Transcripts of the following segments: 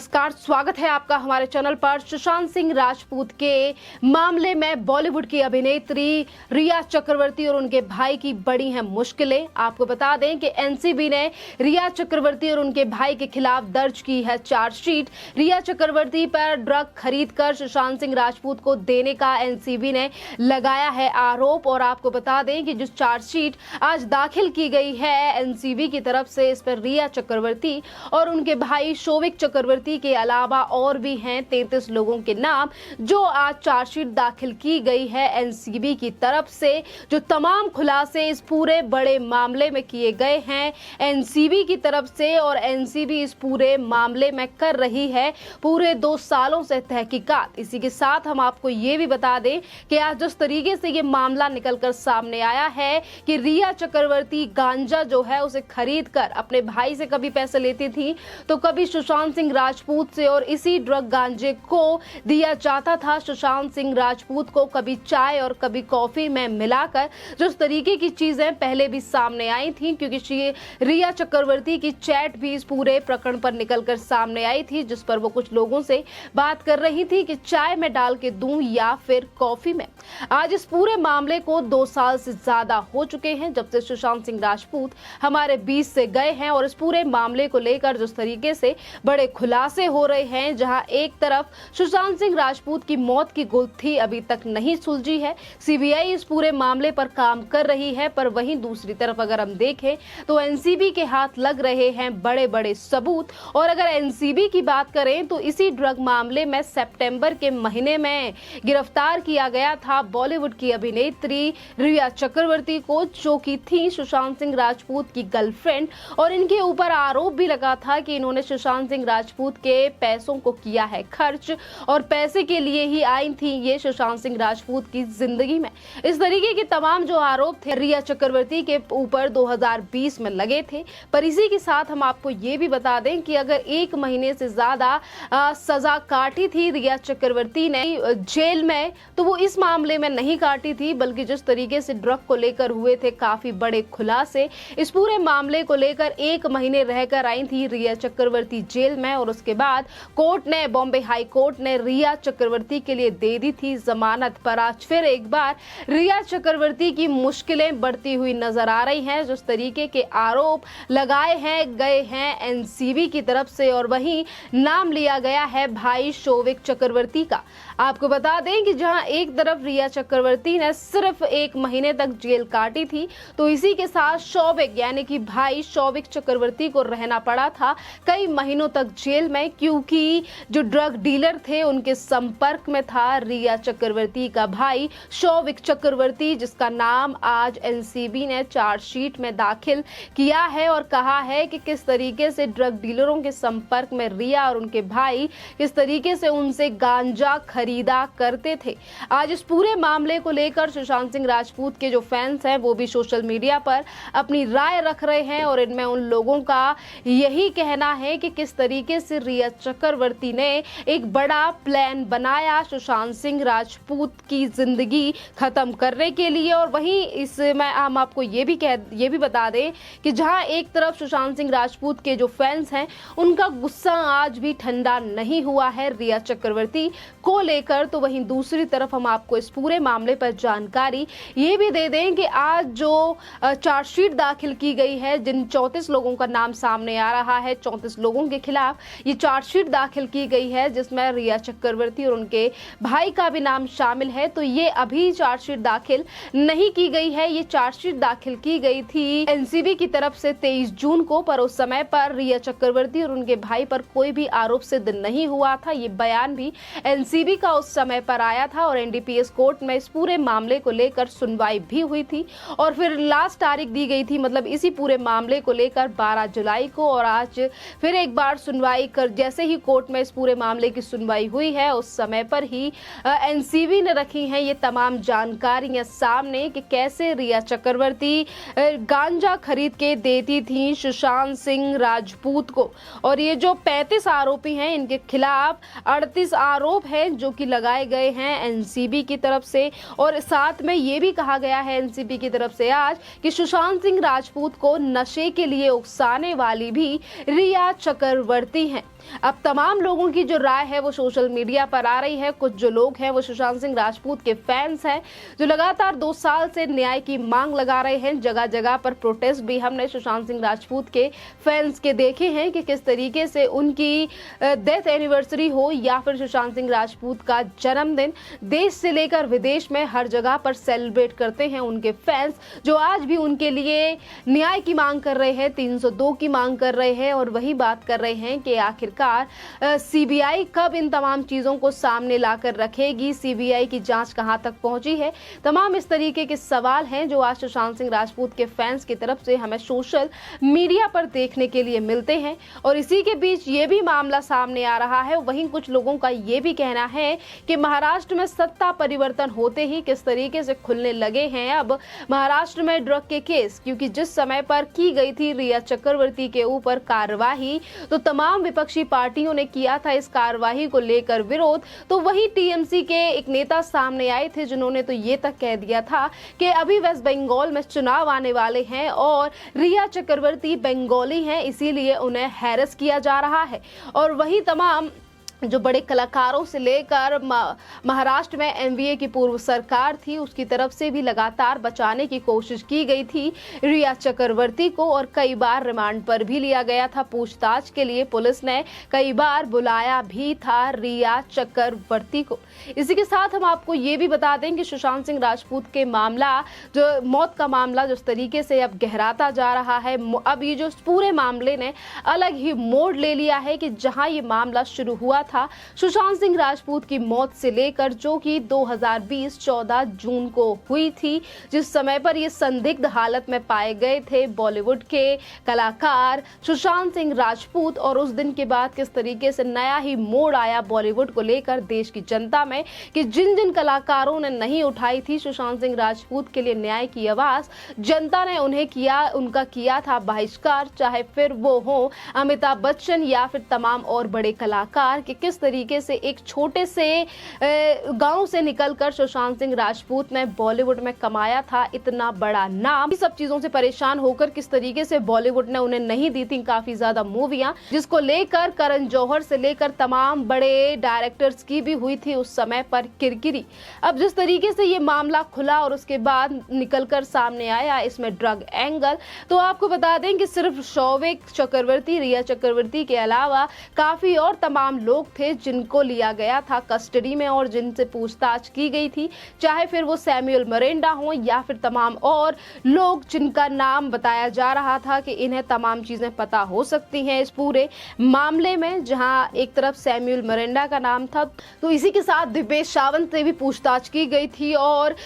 नमस्कार, स्वागत है आपका हमारे चैनल पर। सुशांत सिंह राजपूत के मामले में बॉलीवुड की अभिनेत्री रिया चक्रवर्ती और उनके भाई की बड़ी हैं मुश्किलें। आपको बता दें कि एनसीबी ने रिया चक्रवर्ती और उनके भाई के खिलाफ दर्ज की है चार्जशीट। रिया चक्रवर्ती पर ड्रग खरीदकर सुशांत सिंह राजपूत को देने का एनसीबी ने लगाया है आरोप। और आपको बता दें कि जो चार्जशीट आज दाखिल की गई है एनसीबी की तरफ से, इस पर रिया चक्रवर्ती और उनके भाई शोविक चक्रवर्ती के अलावा और भी हैं 33 लोगों के नाम, जो आज चार्जशीट दाखिल की गई है एनसीबी की तरफ से। जो तमाम खुलासे इस पूरे बड़े मामले में किए गए हैं एनसीबी की तरफ से, और एनसीबी इस पूरे मामले में कर रही है पूरे 2 सालों से तहकीकात। इसी के साथ हम आपको ये भी बता दें कि आज जिस तरीके से ये मामला निकलकर सामने आया है कि रिया चक्रवर्ती गांजा जो है उसे खरीद कर अपने भाई से कभी पैसे लेती थी तो कभी सुशांत सिंह राजपूत से, और इसी ड्रग गांजे को दिया जाता था सुशांत सिंह राजपूत को कभी चाय और कभी कॉफी में मिलाकर। जिस तरीके की चीजें पहले भी सामने आई थी, क्योंकि रिया चक्रवर्ती की चैट भी इस पूरे प्रकरण पर निकलकर सामने आई थी, जिस पर वो कुछ लोगों से बात कर रही थी कि चाय में डाल के दूं या फिर कॉफी में। आज इस पूरे मामले को 2 साल से ज्यादा हो चुके हैं जब से सुशांत सिंह राजपूत हमारे बीच से गए हैं, और इस पूरे मामले को लेकर जिस तरीके से बड़े खुलासे हो रहे हैं, जहां एक तरफ सुशांत सिंह राजपूत की मौत की गुत्थी अभी तक नहीं सुलझी है, सीबीआई इस पूरे मामले पर काम कर रही है, पर वहीं दूसरी तरफ अगर हम देखें तो एनसीबी के हाथ लग रहे हैं बड़े बड़े सबूत। और अगर एनसीबी की बात करें तो इसी ड्रग मामले में सितंबर के महीने में गिरफ्तार किया गया था बॉलीवुड की अभिनेत्री रिया चक्रवर्ती को, जो की थी सुशांत सिंह राजपूत की गर्लफ्रेंड। और इनके ऊपर आरोप भी लगा था कि इन्होंने सुशांत सिंह राजपूत के पैसों को किया है खर्च, और पैसे के लिए ही आई थी ये सुशांत सिंह राजपूत की जिंदगी में। इस तरीके के तमाम जो आरोप थे रिया चक्रवर्ती के ऊपर 2020 में लगे थे। पर इसी के साथ हम आपको ये भी बता दें कि अगर 1 महीने से ज्यादा सजा काटी थी रिया चक्रवर्ती ने जेल में, तो वो इस मामले में नहीं काटी थी, बल्कि जिस तरीके से ड्रग को लेकर हुए थे काफी बड़े खुलासे, इस पूरे मामले को लेकर 1 महीने रहकर आई थी रिया चक्रवर्ती जेल में। और उसके बाद कोर्ट ने, बॉम्बे हाई कोर्ट ने रिया चक्रवर्ती के लिए दे दी थी जमानत। पर आज फिर एक बार रिया चक्रवर्ती की मुश्किलें बढ़ती हुई नजर आ रही हैं, जिस तरीके के आरोप लगाए हैं गए हैं एनसीबी की तरफ से, और वहीं नाम लिया गया है भाई शोविक चक्रवर्ती का। आपको बता दें कि जहां एक तरफ रिया चक्रवर्ती ने सिर्फ 1 महीने तक जेल काटी थी, तो इसी के साथ शोविक यानी कि भाई शोविक चक्रवर्ती को रहना पड़ा था कई महीनों तक जेल में, क्योंकि जो ड्रग डीलर थे उनके संपर्क में था रिया चक्रवर्ती का भाई शोविक चक्रवर्ती, जिसका नाम आज एनसीबी ने चार्जशीट में दाखिल किया है और कहा है कि किस तरीके से ड्रग डीलरों के संपर्क में रिया और उनके भाई किस तरीके से उनसे गांजा खरीदा करते थे। आज इस पूरे मामले को लेकर सुशांत सिंह राजपूत के जो फैंस हैं वो भी सोशल मीडिया पर अपनी राय रख रहे हैं, और इनमें उन लोगों का यही कहना है कि किस तरीके से रिया चक्रवर्ती ने एक बड़ा प्लान बनाया सुशांत सिंह राजपूत की जिंदगी खत्म करने के लिए। और वहीं इसमें हम आपको ये भी बता दें कि जहां एक तरफ सुशांत सिंह राजपूत के जो फैंस हैं उनका गुस्सा आज भी ठंडा नहीं हुआ है रिया चक्रवर्ती को लेकर, तो वहीं दूसरी तरफ हम आपको इस पूरे मामले पर जानकारी ये भी दे दें कि आज जो चार्जशीट दाखिल की गई है, जिन 34 लोगों का नाम सामने आ रहा है, 34 लोगों के खिलाफ ये चार्जशीट दाखिल की गई है, जिसमें रिया चक्रवर्ती और उनके भाई का भी नाम शामिल है। तो ये अभी चार्जशीट दाखिल नहीं की गई है, ये चार्जशीट दाखिल की गई थी एनसीबी की तरफ से 23 जून को, पर उस समय पर रिया चक्रवर्ती और उनके भाई पर कोई भी आरोप सिद्ध नहीं हुआ था। ये बयान भी एनसीबी का उस समय पर आया था, और एनडीपीएस कोर्ट में इस पूरे मामले को लेकर सुनवाई भी हुई थी, और फिर लास्ट तारीख दी गई थी, मतलब इसी पूरे मामले को लेकर 12 जुलाई को। और आज फिर एक बार सुनवाई कर, जैसे ही कोर्ट में इस पूरे मामले की सुनवाई हुई है उस समय पर ही एनसीबी ने रखी हैं ये तमाम जानकारियां सामने कि कैसे रिया चक्रवर्ती गांजा खरीद के देती थी सुशांत सिंह राजपूत को। और ये जो 35 आरोपी हैं इनके खिलाफ 38 आरोप हैं जो कि लगाए गए हैं एनसीबी की तरफ से, और साथ में ये भी कहा गया है एनसीबी की तरफ से आज कि सुशांत सिंह राजपूत को नशे के लिए उकसाने वाली भी रिया चक्रवर्ती हैं। अब तमाम लोगों की जो राय है वो सोशल मीडिया पर आ रही है। कुछ जो लोग हैं वो सुशांत सिंह राजपूत के फैंस हैं जो लगातार 2 साल से न्याय की मांग लगा रहे हैं। जगह जगह पर प्रोटेस्ट भी हमने सुशांत सिंह राजपूत के फैंस के देखे हैं कि किस तरीके से उनकी डेथ एनिवर्सरी हो या फिर सुशांत सिंह राजपूत का जन्मदिन, देश से लेकर विदेश में हर जगह पर सेलिब्रेट करते हैं उनके फैंस, जो आज भी उनके लिए न्याय की मांग कर रहे हैं, 302 की मांग कर रहे हैं और वही बात कर रहे हैं कि आखिरकार सीबीआई कब इन तमाम चीजों को सामने लाकर रखेगी, सीबीआई की जांच कहां तक पहुंची है। तमाम इस तरीके के सवाल हैं जो आज सुशांत सिंह राजपूत के फैंस की तरफ से हमें सोशल मीडिया पर देखने के लिए मिलते हैं। और इसी के बीच ये भी मामला सामने आ रहा है, वहीं कुछ लोगों का ये भी कहना है कि महाराष्ट्र में सत्ता परिवर्तन होते ही किस तरीके से खुलने लगे हैं अब महाराष्ट्र में ड्रग के केस, क्योंकि जिस समय पर की गई थी रिया चक्रवर्ती के ऊपर कार्रवाई तो तमाम विपक्षी पार्टियों ने किया था इस कार्रवाई को लेकर विरोध। तो वही टीएमसी के एक नेता सामने आए थे जिन्होंने तो ये तक कह दिया था कि अभी वेस्ट बंगाल में चुनाव आने वाले हैं और रिया चक्रवर्ती बंगाली हैं, इसीलिए उन्हें हैरेस किया जा रहा है। और वही तमाम जो बड़े कलाकारों से लेकर महाराष्ट्र में एनवीए की पूर्व सरकार थी उसकी तरफ से भी लगातार बचाने की कोशिश की गई थी रिया चक्रवर्ती को, और कई बार रिमांड पर भी लिया गया था पूछताछ के लिए। पुलिस ने कई बार बुलाया भी था रिया चक्रवर्ती को। इसी के साथ हम आपको ये भी बता दें कि सुशांत सिंह राजपूत के मामला, जो मौत का मामला जिस तरीके से अब गहराता जा रहा है, अब ये जो पूरे मामले ने अलग ही मोड़ ले लिया है कि जहां ये मामला शुरू हुआ था सुशांत सिंह राजपूत की मौत से लेकर, जो कि 2020 14 जून को हुई थी, जिस समय पर ये संदिग्ध हालत में पाए गए थे बॉलीवुड के कलाकार सुशांत सिंह राजपूत। और उस दिन के बाद किस तरीके से नया ही मोड़ आया बॉलीवुड को लेकर देश की जनता में कि जिन जिन कलाकारों ने नहीं उठाई थी सुशांत सिंह राजपूत के लिए न्याय की आवाज, जनता ने उनका किया था बहिष्कार, चाहे फिर वो हो अमिताभ बच्चन या फिर तमाम और बड़े कलाकार, कि किस तरीके से एक छोटे से गांव से निकलकर सुशांत सिंह राजपूत ने बॉलीवुड में कमाया था इतना बड़ा नाम। इस सब चीजों से परेशान होकर किस तरीके से बॉलीवुड ने उन्हें नहीं दी थी काफी ज्यादा मूवियां, जिसको लेकर करण जौहर से लेकर तमाम बड़े डायरेक्टर्स की भी हुई थी उस समय पर किरकिरी। अब जिस तरीके से ये मामला खुला और उसके बाद निकलकर सामने आया इसमें ड्रग एंगल, तो आपको बता दें कि सिर्फ शौविक चक्रवर्ती, रिया चक्रवर्ती के अलावा काफी और तमाम लोग थे जिनको लिया गया था कस्टडी में और जिनसे पूछताछ की गई थी, चाहे फिर वो सैमुअल मरेंडा हो या फिर तमाम और लोग जिनका नाम बताया जा रहा था कि इन्हें तमाम चीजें पता हो सकती हैं इस पूरे मामले में। जहां एक तरफ सैमुअल मरेंडा का नाम था, तो इसी के साथ दिपेश सावंत से भी पूछताछ की गई थी और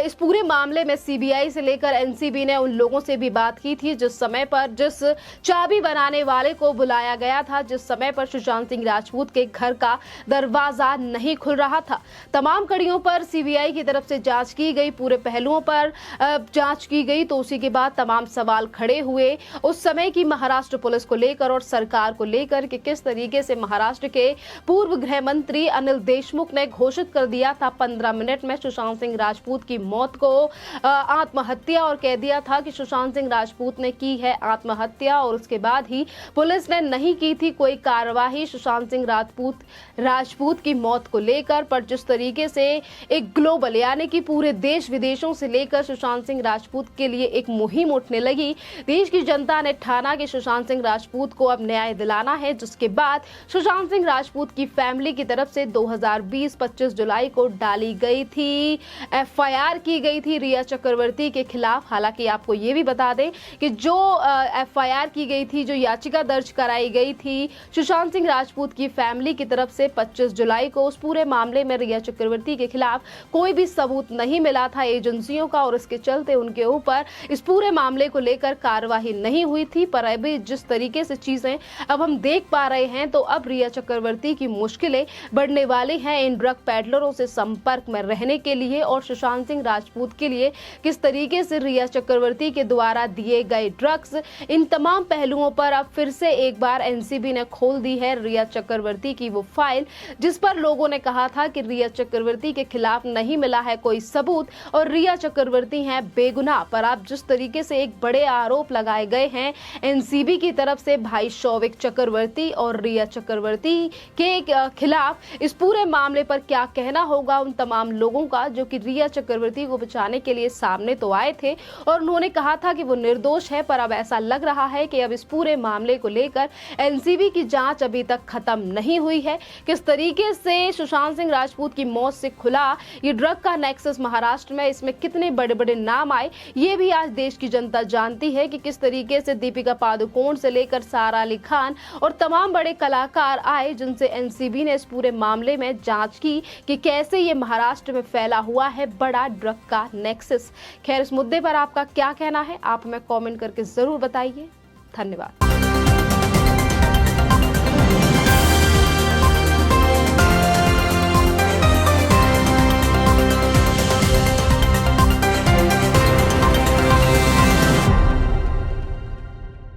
इस पूरे मामले में सीबीआई से लेकर एनसीबी ने उन लोगों से भी बात की थी जिस समय पर जिस चाबी बनाने वाले को बुलाया गया था, जिस समय पर सुशांत सिंह राजपूत के घर का दरवाजा नहीं खुल रहा था। तमाम कड़ियों पर सीबीआई की तरफ से जांच की गई, पूरे पहलुओं पर जांच की गई। तो उसी के बाद तमाम सवाल खड़े हुए उस समय की महाराष्ट्र पुलिस को लेकर और सरकार को लेकर कि किस तरीके से महाराष्ट्र के पूर्व गृह मंत्री अनिल देशमुख ने घोषित कर दिया था 15 मिनट में सुशांत सिंह राजपूत की मौत को आत्महत्या, और कह दिया था कि सुशांत सिंह राजपूत ने की है आत्महत्या। और उसके बाद ही पुलिस ने नहीं की थी कोई कार्यवाही सुशांत सिंह राजपूत की मौत को लेकर। पर जिस तरीके से एक ग्लोबल यानी कि पूरे देश विदेशों से लेकर सुशांत सिंह राजपूत के लिए एक मुहिम उठने लगी, देश की जनता ने ठाना कि सुशांत सिंह राजपूत को अब न्याय दिलाना है, जिसके बाद सुशांत सिंह राजपूत की फैमिली की तरफ से 2020 25 जुलाई को डाली गई थी एफआईआर की गई थी रिया चक्रवर्ती के खिलाफ। हालांकि आपको ये भी बता दें कि जो एफआईआर की गई थी, जो याचिका दर्ज कराई गई थी सुशांत सिंह राजपूत की फैमिली की तरफ से 25 जुलाई को, उस पूरे मामले में रिया चक्रवर्ती के खिलाफ कोई भी सबूत नहीं मिला था एजेंसियों का और इसके चलते उनके ऊपर इस पूरे मामले को लेकर कार्यवाही नहीं हुई थी। पर अभी जिस तरीके से चीजें अब हम देख पा रहे हैं, तो अब रिया चक्रवर्ती की मुश्किलें बढ़ने वाली हैं इन ड्रग पैडलरों से संपर्क में रहने के लिए और सुशांत सिंह राजपूत के लिए किस तरीके से रिया चक्रवर्ती के द्वारा दिए गए ड्रग्स, इन तमाम पहलुओं पर अब फिर से एक बार एनसीबी ने खोल दी है रिया चक्रवर्ती की वो फाइल जिस पर लोगों ने कहा था कि रिया चक्रवर्ती के खिलाफ नहीं मिला है कोई सबूत और रिया चक्रवर्ती हैं बेगुनाह, पर आप जिस तरीके से एक बड़े आरोप लगाए गए हैं एनसीबी की तरफ से भाई शौविक चक्रवर्ती और रिया चक्रवर्ती के खिलाफ, इस पूरे मामले पर क्या कहना होगा उन तमाम लोगों का जो कि रिया चक्रवर्ती को बचाने के लिए सामने तो आए थे और उन्होंने कहा था कि वो निर्दोष है, पर अब ऐसा लग रहा है कि अब इस पूरे मामले को लेकर एनसीबी की जांच अभी तक खत्म नहीं हुई है। किस तरीके से सुशांत सिंह राजपूत की मौत से खुला ये ड्रग का नेक्सस महाराष्ट्र में, इसमें कितने बड़े बड़े नाम आए ये भी आज देश की जनता जानती है कि किस तरीके से दीपिका पादुकोण से लेकर सारा अली खान और तमाम बड़े कलाकार आए जिनसे एनसीबी ने इस पूरे मामले में जांच की कि कैसे ये महाराष्ट्र में फैला हुआ है बड़ा ड्रग का नेक्सस। खैर, इस मुद्दे पर आपका क्या कहना है आप हमें कमेंट करके जरूर बताइए। धन्यवाद।